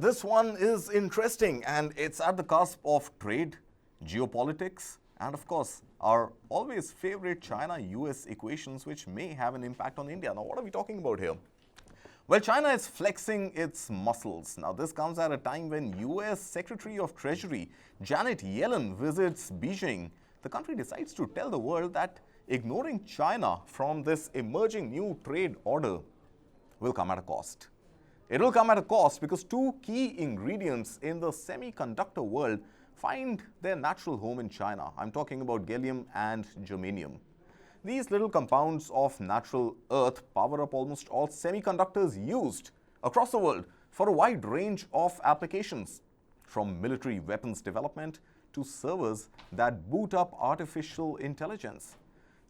this one is interesting, and it's at the cusp of trade, geopolitics, and of course, our always favorite China-US equations, which may have an impact on India. Now, what are we talking about here? Well, China is flexing its muscles. Now, this comes at a time when US Secretary of Treasury Janet Yellen visits Beijing. The country decides to tell the world that ignoring China from this emerging new trade order will come at a cost. It will come at a cost because two key ingredients in the semiconductor world find their natural home in China. I'm talking about gallium and germanium. These little compounds of natural earth power up almost all semiconductors used across the world for a wide range of applications, from military weapons development to servers that boot up artificial intelligence.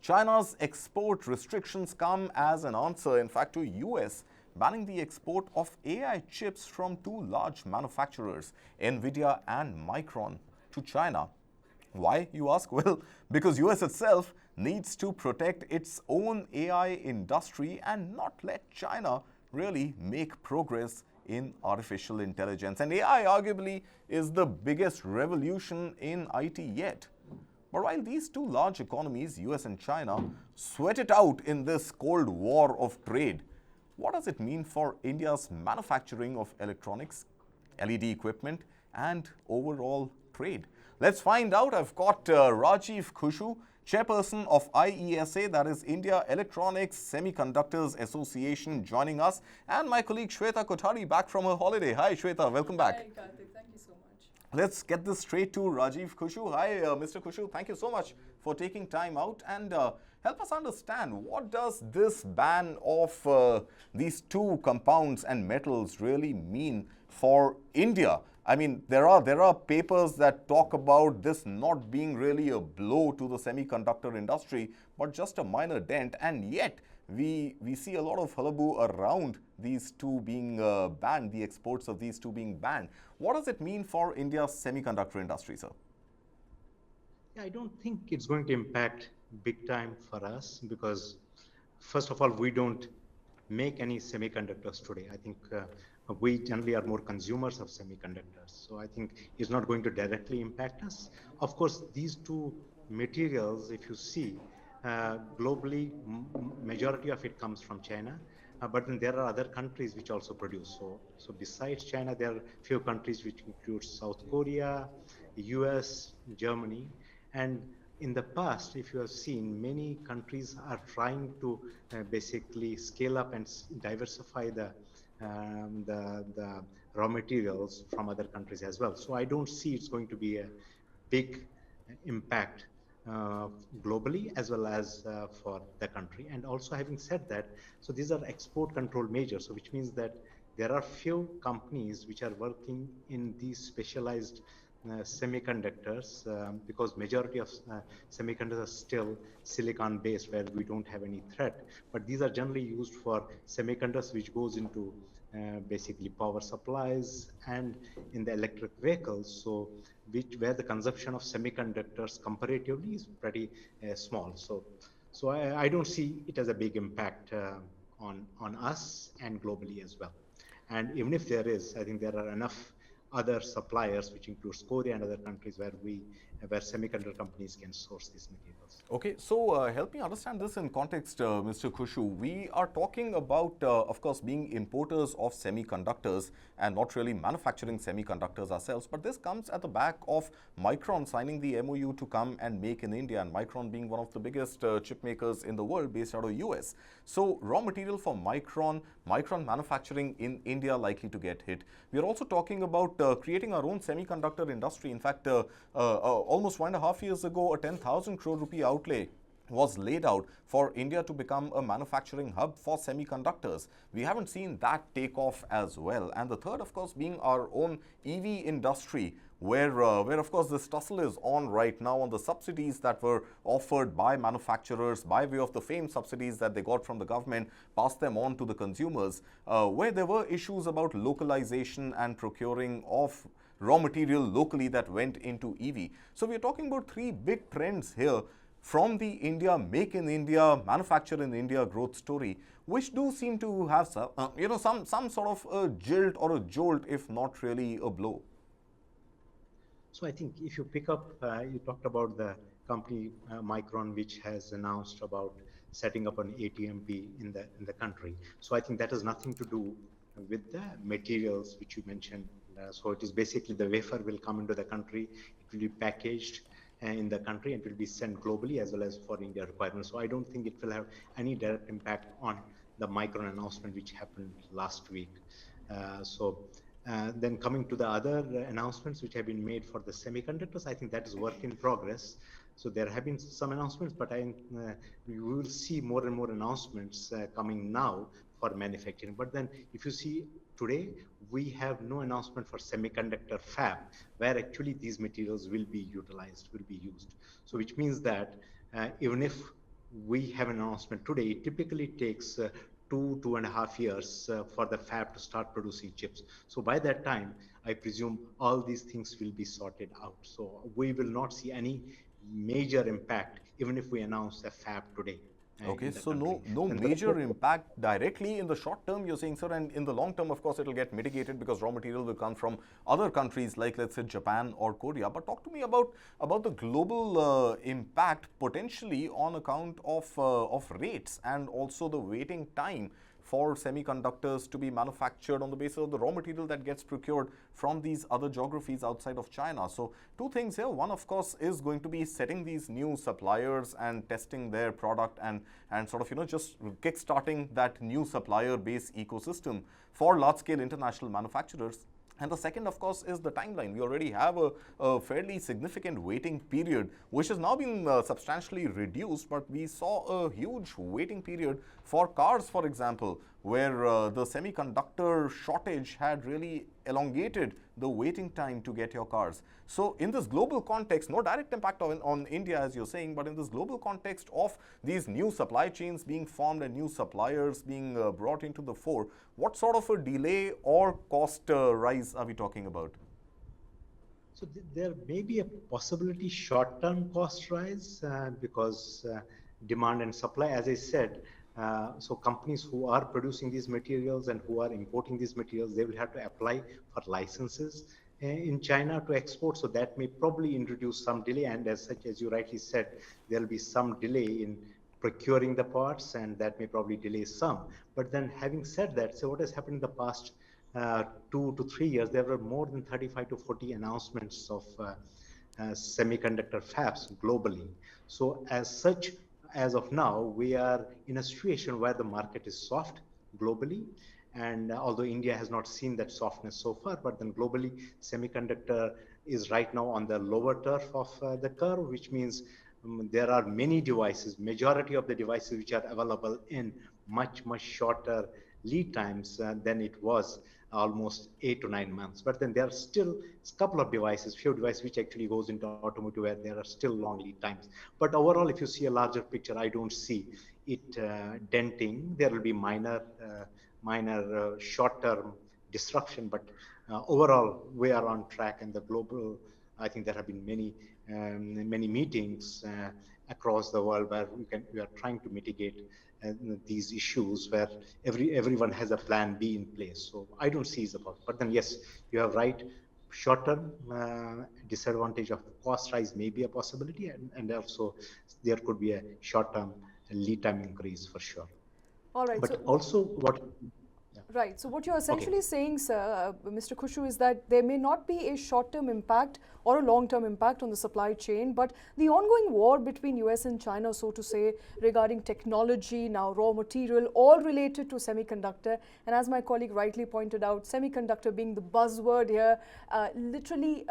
China's export restrictions come as an answer, in fact, to US banning the export of AI chips from two large manufacturers, Nvidia and Micron, to China. Why, you ask? Well, because US itself needs to protect its own AI industry and not let China really make progress in artificial intelligence. And AI arguably is the biggest revolution in IT yet. But while these two large economies, US and China, sweat it out in this cold war of trade, what does it mean for India's manufacturing of electronics, LED equipment, and overall trade? Let's find out. I've got Rajeev Khushu, chairperson of IESA, that is India Electronics Semiconductors Association, joining us, and my colleague Shweta Kothari back from her holiday. Hi Shweta, welcome back. Hi Kartik, thank you so much. Let's get this straight to Rajeev Khushu. Hi Mr. Khushu, thank you so much for taking time out, and help us understand, what does this ban of these two compounds and metals really mean for India? I mean, there are papers that talk about this not being really a blow to the semiconductor industry, but just a minor dent, and yet we see a lot of hullabaloo around these two being banned, the exports of these two being banned. What does it mean for India's semiconductor industry, sir? Yeah, I don't think it's going to impact big time for us because, first of all, we don't make any semiconductors today. I think we generally are more consumers of semiconductors. So I think it's not going to directly impact us. Of course, these two materials, if you see, globally, majority of it comes from China. But then there are other countries which also produce. So besides China, there are few countries which include South Korea, US, Germany. And in the past, if you have seen, many countries are trying to basically scale up and diversify the raw materials from other countries as well. So I don't see it's going to be a big impact globally as well as for the country. And also, having said that, so these are export control measures, so which means that there are few companies which are working in these specialized semiconductors because majority of semiconductors are still silicon based, where we don't have any threat, but these are generally used for semiconductors which goes into basically power supplies and in the electric vehicles, so where the consumption of semiconductors comparatively is pretty small. So I don't see it as a big impact on us and globally as well. And even if there is, I think there are enough other suppliers, which includes Korea and other countries, where semiconductor companies can source these materials. Okay, so help me understand this in context, Mr. Khushu. We are talking about, of course, being importers of semiconductors and not really manufacturing semiconductors ourselves. But this comes at the back of Micron signing the MOU to come and make in India, and Micron being one of the biggest chip makers in the world based out of US. So raw material for Micron manufacturing in India likely to get hit. We are also talking about creating our own semiconductor industry. In fact, almost 1.5 years ago, a 10,000 crore rupee outlay was laid out for India to become a manufacturing hub for semiconductors. We haven't seen that take off as well. And the third, of course, being our own EV industry, where of course this tussle is on right now on the subsidies that were offered by manufacturers by way of the famed subsidies that they got from the government, passed them on to the consumers, where there were issues about localization and procuring of raw material locally that went into EV. So we're talking about three big trends here. from the India, make in India, manufacture in India growth story, which do seem to have some sort of a jilt or a jolt, if not really a blow. So I think if you pick up, you talked about the company Micron, which has announced about setting up an ATMP in the country. So I think that has nothing to do with the materials which you mentioned. So it is basically the wafer will come into the country, it will be packaged in the country and will be sent globally as well as for India requirements. So I don't think it will have any direct impact on the Micron announcement which happened last week. Then coming to the other announcements which have been made for the semiconductors, I think that is work in progress. So there have been some announcements, but we will see more and more announcements coming now for manufacturing. But then if you see today, we have no announcement for semiconductor fab, where actually these materials will be utilized, will be used. So which means that even if we have an announcement today, it typically takes 2.5 years for the fab to start producing chips. So by that time, I presume all these things will be sorted out. So we will not see any major impact, even if we announce a fab today. Okay, so no major impact directly in the short term, you're saying, sir, and in the long term, of course, it will get mitigated because raw material will come from other countries like, let's say, Japan or Korea. But talk to me about the global impact potentially on account of rates and also the waiting time for semiconductors to be manufactured on the basis of the raw material that gets procured from these other geographies outside of China. So two things here. One, of course, is going to be setting these new suppliers and testing their product and sort of, just kickstarting that new supplier base ecosystem for large-scale international manufacturers. And the second, of course, is the timeline. We already have a fairly significant waiting period, which has now been substantially reduced, but we saw a huge waiting period for cars, for example, where the semiconductor shortage had really elongated the waiting time to get your cars. So in this global context, no direct impact on India, as you're saying, but in this global context of these new supply chains being formed and new suppliers being brought into the fore, what sort of a delay or cost rise are we talking about? So there may be a possibility short-term cost rise because demand and supply, as I said, so companies who are producing these materials and who are importing these materials, they will have to apply for licenses in China to export. So that may probably introduce some delay. And as such, as you rightly said, there will be some delay in procuring the parts, and that may probably delay some. But then having said that, so what has happened in the past 2 to 3 years, there were more than 35 to 40 announcements of semiconductor fabs globally. So as such, as of now, we are in a situation where the market is soft globally. And although India has not seen that softness so far, but then globally, semiconductor is right now on the lower turf of the curve, which means there are many devices, majority of the devices which are available in much shorter lead times than it was almost 8 to 9 months. But then there are still a couple of devices, few devices which actually goes into automotive where there are still long lead times. But overall, if you see a larger picture, I don't see it denting. There will be minor short-term disruption, but overall we are on track. And the global, I think there have been many meetings across the world where we are trying to mitigate these issues, where everyone has a plan B in place. So I don't see it about. But then yes, you are right. Short-term disadvantage of cost rise may be a possibility, and also there could be a short-term lead time increase for sure. All right. But so also what? Right. So what you're essentially saying, sir, Mr. Khushu, is that there may not be a short-term impact or a long-term impact on the supply chain, but the ongoing war between US and China, so to say, regarding technology, now raw material, all related to semiconductor. And as my colleague rightly pointed out, semiconductor being the buzzword here, literally,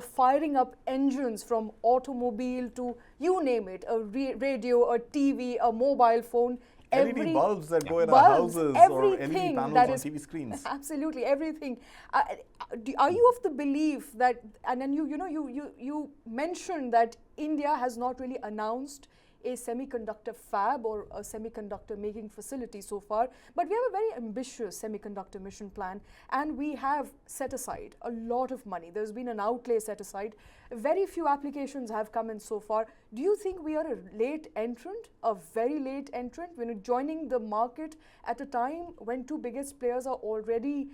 firing up engines from automobile to you name it, a radio, a TV, a mobile phone. LED bulbs that go in our houses, or LED panels on TV screens. Absolutely, everything. Are you of the belief that, and then you mentioned that India has not really announced a semiconductor fab or a semiconductor making facility so far, but we have a very ambitious semiconductor mission plan, and we have set aside a lot of money. There's been an outlay set aside. Very few applications have come in so far. Do you think we are a late entrant, a very late entrant, when we're joining the market at a time when two biggest players are already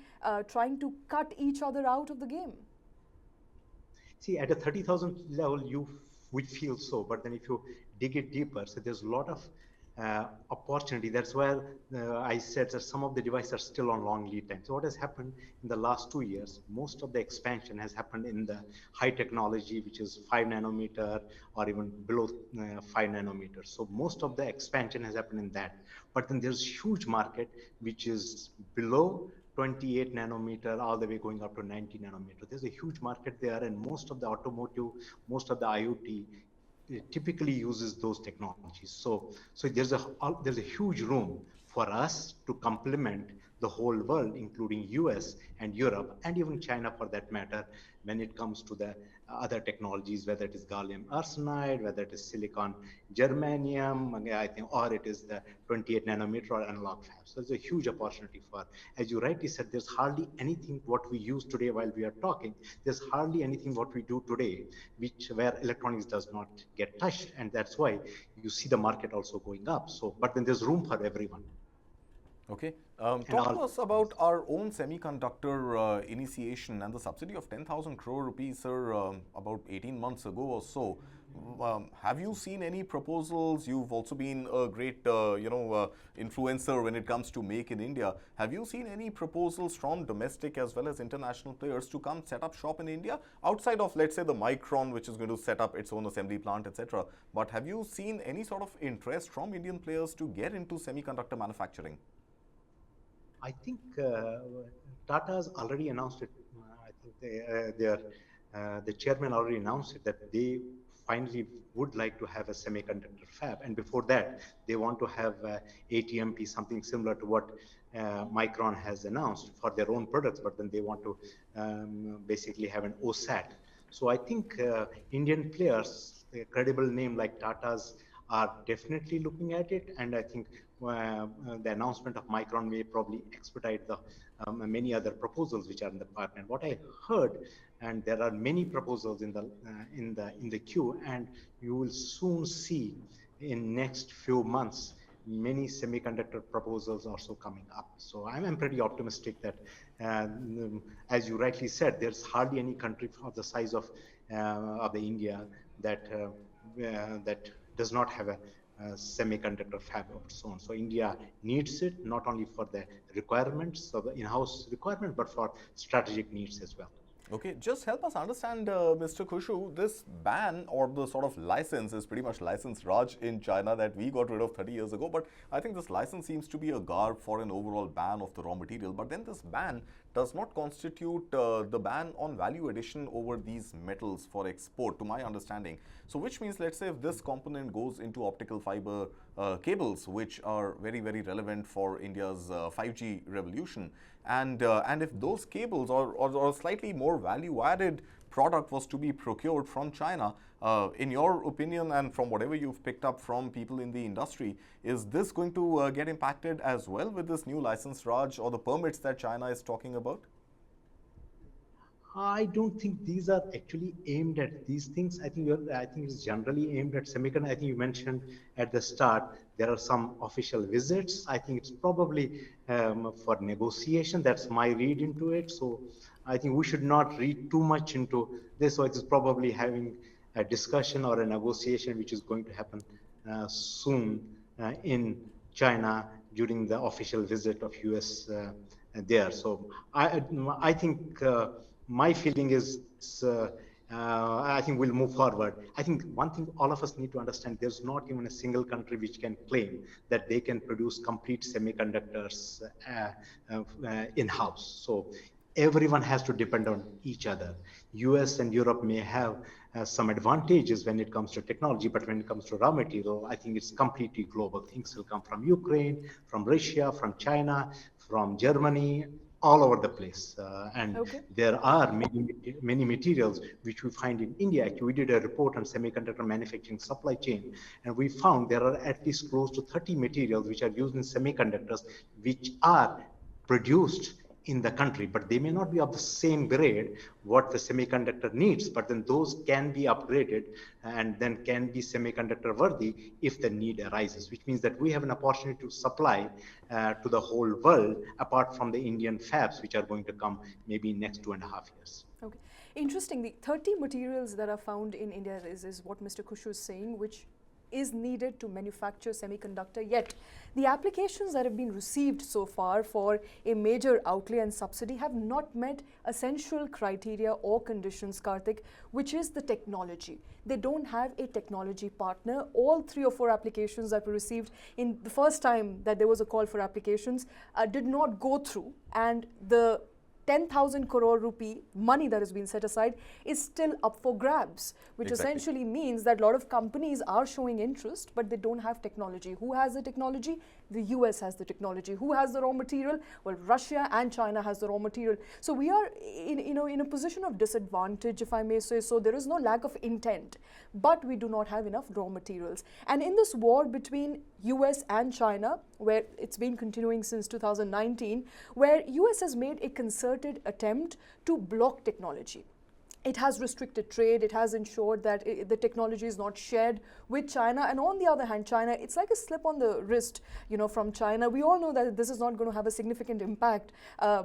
trying to cut each other out of the game? See, at a 30,000 level, you would feel so, but then if you dig it deeper, so there's a lot of opportunity. That's where I said that some of the devices are still on long lead time. So what has happened in the last 2 years, most of the expansion has happened in the high technology, which is 5 nanometer or even below 5 nanometers. So most of the expansion has happened in that. But then there's huge market, which is below 28 nanometer all the way going up to 90 nanometer. There's a huge market there, and most of the automotive, most of the IoT typically uses those technologies. So there's a huge room for us to complement the whole world, including US and Europe, and even China for that matter, when it comes to the other technologies, whether it is gallium arsenide, whether it is silicon germanium, I think, or it is the 28 nanometer or analog fabs. So there's a huge opportunity for, as you rightly said, there's hardly anything what we use today while we are talking. There's hardly anything what we do today, where electronics does not get touched, and that's why you see the market also going up. So, but then there's room for everyone. Okay. Talk to us about our own semiconductor initiation and the subsidy of 10,000 crore rupees, sir, about 18 months ago or so. Have you seen any proposals? You've also been a great, influencer when it comes to Make in India. Have you seen any proposals from domestic as well as international players to come set up shop in India outside of, let's say, the Micron, which is going to set up its own assembly plant, etc.? But have you seen any sort of interest from Indian players to get into semiconductor manufacturing? I think Tata's already announced it. I think the chairman already announced it, that they finally would like to have a semiconductor fab. And before that, they want to have ATMP, something similar to what Micron has announced for their own products, but then they want to basically have an OSAT. So I think Indian players, a credible name like Tata's, are definitely looking at it, and I think the announcement of Micron may probably expedite the many other proposals which are in the pipeline. What I heard, and there are many proposals in the queue, and you will soon see in next few months many semiconductor proposals also coming up. So I'm pretty optimistic that, as you rightly said, there's hardly any country of the size of the India that does not have a semiconductor fab of its own. So India needs it not only for the requirements of the in-house requirement, but for strategic needs as well. Okay, just help us understand, Mr. Khushu, this ban or the sort of license is pretty much license Raj in China that we got rid of 30 years ago. But I think this license seems to be a garb for an overall ban of the raw material. But then this ban does not constitute the ban on value addition over these metals for export, to my understanding. So which means, let's say if this component goes into optical fiber cables, which are very, very relevant for India's 5G revolution, and if those cables or slightly more value-added product was to be procured from China, in your opinion and from whatever you've picked up from people in the industry, is this going to get impacted as well with this new license, Raj, or the permits that China is talking about? I don't think these are actually aimed at these things. I think it's generally aimed at semiconductor. I think you mentioned at the start there are some official visits. I think it's probably for negotiation. That's my read into it. So I think we should not read too much into this. So it is probably having a discussion or a negotiation which is going to happen soon in China during the official visit of US there. So I think. My feeling is, I think we'll move forward. I think one thing all of us need to understand, there's not even a single country which can claim that they can produce complete semiconductors in-house. So everyone has to depend on each other. US and Europe may have some advantages when it comes to technology, but when it comes to raw material, I think it's completely global. Things will come from Ukraine, from Russia, from China, from Germany, all over the place. And Okay. there are many materials which we find in India. Actually, we did a report on semiconductor manufacturing supply chain, and we found there are at least close to 30 materials which are used in semiconductors, which are produced in the country, but they may not be of the same grade what the semiconductor needs, but then those can be upgraded and then can be semiconductor worthy if the need arises, which means that we have an opportunity to supply to the whole world apart from the Indian fabs, which are going to come maybe in next 2.5 years. Okay. Interesting. The 30 materials that are found in India is what Mr. Khushu is saying, which is needed to manufacture semiconductor, yet the applications that have been received so far for a major outlay and subsidy have not met essential criteria or conditions, Kartik, which is the technology. They don't have a technology partner. All 3 or 4 applications that were received in the first time that there was a call for applications did not go through, and the 10,000 crore rupee money that has been set aside is still up for grabs, which essentially means that a lot of companies are showing interest, but they don't have technology. Who has the technology? The US has the technology. Who has the raw material? Well, Russia and China has the raw material. So we are in a position of disadvantage, if I may say so. There is no lack of intent, but we do not have enough raw materials. And in this war between US and China, where it's been continuing since 2019, where US has made a concerted attempt to block technology. It has restricted trade, it has ensured that the technology is not shared with China, and on the other hand, China, it's like a slip on the wrist, from China. We all know that this is not going to have a significant impact.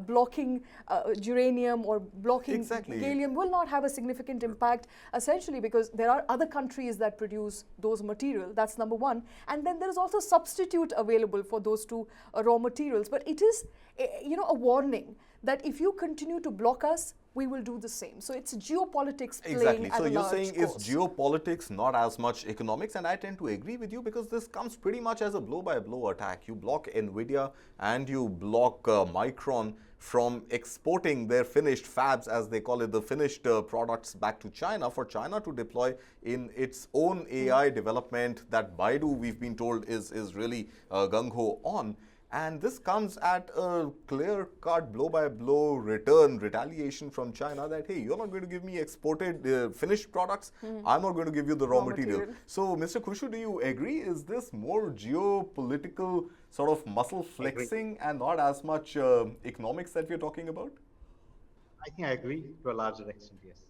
Blocking germanium or blocking gallium will not have a significant impact, essentially because there are other countries that produce those materials. That's number one. And then there is also substitute available for those 2 raw materials. But it is, a warning that if you continue to block us, we will do the same. So it's geopolitics playing at a large course. So you're saying it's geopolitics, not as much economics, and I tend to agree with you because this comes pretty much as a blow-by-blow attack. You block Nvidia and you block Micron from exporting their finished fabs, as they call it, the finished products back to China for China to deploy in its own AI development that Baidu, we've been told, is really gung-ho on. And this comes at a clear-cut blow-by-blow retaliation from China that, hey, you're not going to give me exported finished products, I'm not going to give you the raw material. So, Mr. Khushu, do you agree? Is this more geopolitical sort of muscle flexing and not as much economics that we're talking about? I think I agree to a larger extent, yes.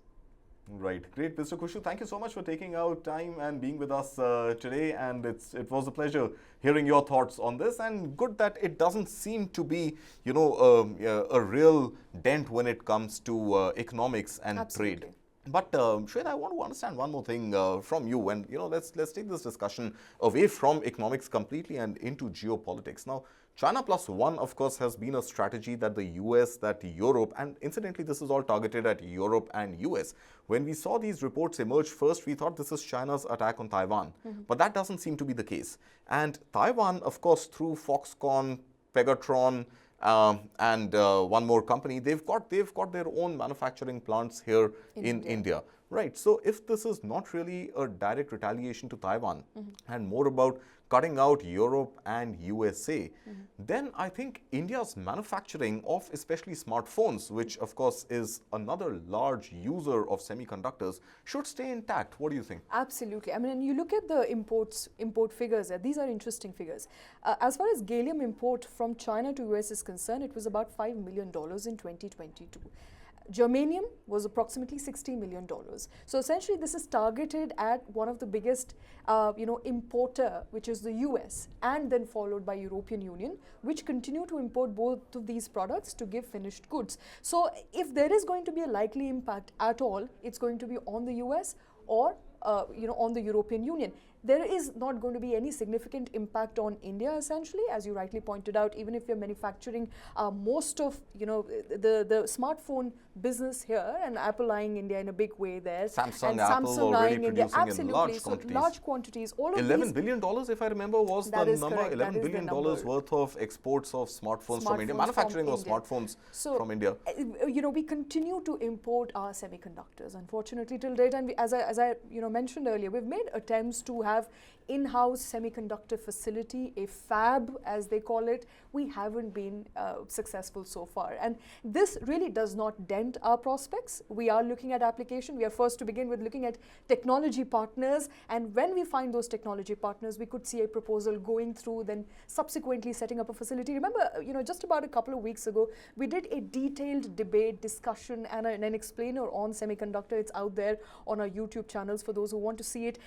Right. Great, Mr. Khushu. Thank you so much for taking out time and being with us today. And it was a pleasure hearing your thoughts on this. And good that it doesn't seem to be, a real dent when it comes to economics and trade. But Shweta, I want to understand one more thing from you. And let's take this discussion away from economics completely and into geopolitics. Now, China plus one, of course, has been a strategy that the US, that Europe, and incidentally, this is all targeted at Europe and US. When we saw these reports emerge first, we thought this is China's attack on Taiwan. But that doesn't seem to be the case. And Taiwan, of course, through Foxconn, Pegatron, and one more company, they've got their own manufacturing plants here in India. Right. So if this is not really a direct retaliation to Taiwan and more about cutting out Europe and USA, then I think India's manufacturing of especially smartphones, which of course is another large user of semiconductors, should stay intact. What do you think? Absolutely. I mean, you look at the import figures, these are interesting figures. As far as gallium import from China to US is concerned, it was about $5 million in 2022. Germanium was approximately $60 million. So essentially, this is targeted at one of the biggest, importer, which is the US, and then followed by European Union, which continue to import both of these products to give finished goods. So if there is going to be a likely impact at all, it's going to be on the US or on the European Union. There is not going to be any significant impact on India, essentially, as you rightly pointed out. Even if you're manufacturing most of the smartphone business here, and Apple eyeing India in a big way there, Samsung, and Apple Samsung already eyeing India, producing absolutely, in large so quantities. large quantities. All of $11 these, billion, if I remember, was the number. Correct. $11 billion worth of exports of smartphones from India, manufacturing of smartphones from India. We continue to import our semiconductors, unfortunately, till date. And as I mentioned earlier, we've made attempts to have in-house semiconductor facility, a fab as they call it, we haven't been successful so far. And this really does not dent our prospects. We are looking at application. We are first to begin with looking at technology partners, and when we find those technology partners, we could see a proposal going through, then subsequently setting up a facility. Remember, just about a couple of weeks ago, we did a detailed debate, discussion, and an explainer on semiconductor. It's out there on our YouTube channels for those who want to see it.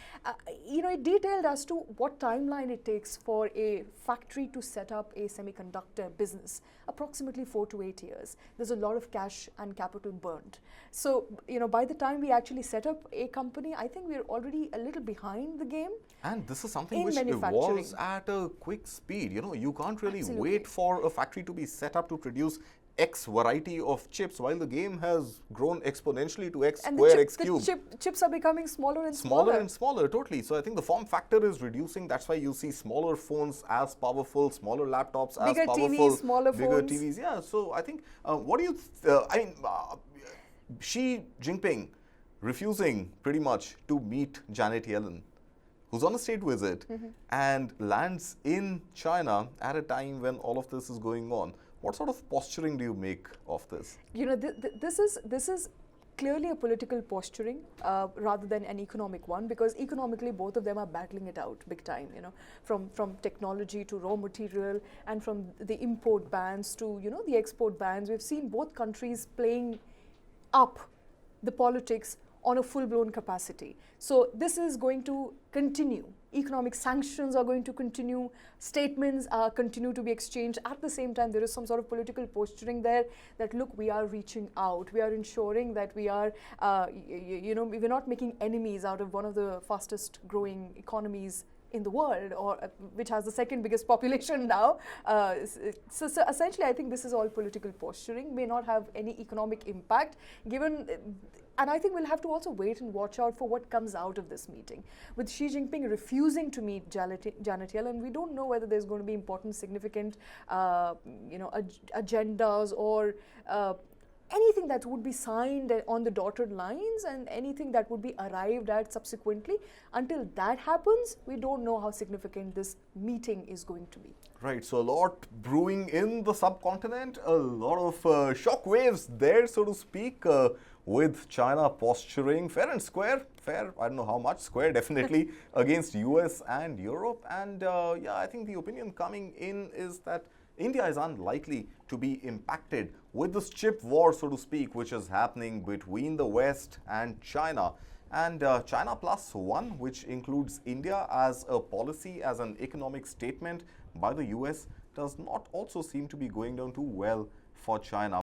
It detailed as to what timeline it takes for a factory to set up a semiconductor business, approximately 4 to 8 years. There's a lot of cash and capital burned. So, by the time we actually set up a company, I think we're already a little behind the game. And this is something which evolves at a quick speed. You can't really wait for a factory to be set up to produce X variety of chips, while the game has grown exponentially to X square, X cube. The chips are becoming smaller and smaller. Smaller and smaller, totally. So I think the form factor is reducing. That's why you see smaller phones as powerful, smaller laptops as powerful. Bigger TVs, smaller bigger phones. TVs, yeah. So I think, what do you, Xi Jinping refusing pretty much to meet Janet Yellen, who's on a state visit and lands in China at a time when all of this is going on. What sort of posturing do you make of this? This is clearly a political posturing rather than an economic one, because economically both of them are battling it out big time, from technology to raw material, and from the import bans to, the export bans. We've seen both countries playing up the politics on a full-blown capacity. So this is going to continue. Economic sanctions are going to continue. Statements continue to be exchanged. At the same time, there is some sort of political posturing there that, look, we are reaching out. We are ensuring that we are, we're not making enemies out of one of the fastest growing economies in the world, or which has the second biggest population now. So essentially, I think this is all political posturing, may not have any economic impact, given. And I think we'll have to also wait and watch out for what comes out of this meeting. With Xi Jinping refusing to meet Janet Yellen, we don't know whether there's going to be important, significant, agendas or anything that would be signed on the dotted lines, and anything that would be arrived at subsequently. Until that happens, we don't know how significant this meeting is going to be. Right, so a lot brewing in the subcontinent, a lot of shock waves there, so to speak, with China posturing fair and square, fair, I don't know how much, square definitely, against US and Europe. And I think the opinion coming in is that India is unlikely to be impacted with this chip war, so to speak, which is happening between the West and China. And China plus one, which includes India as a policy, as an economic statement by the US, does not also seem to be going down too well for China.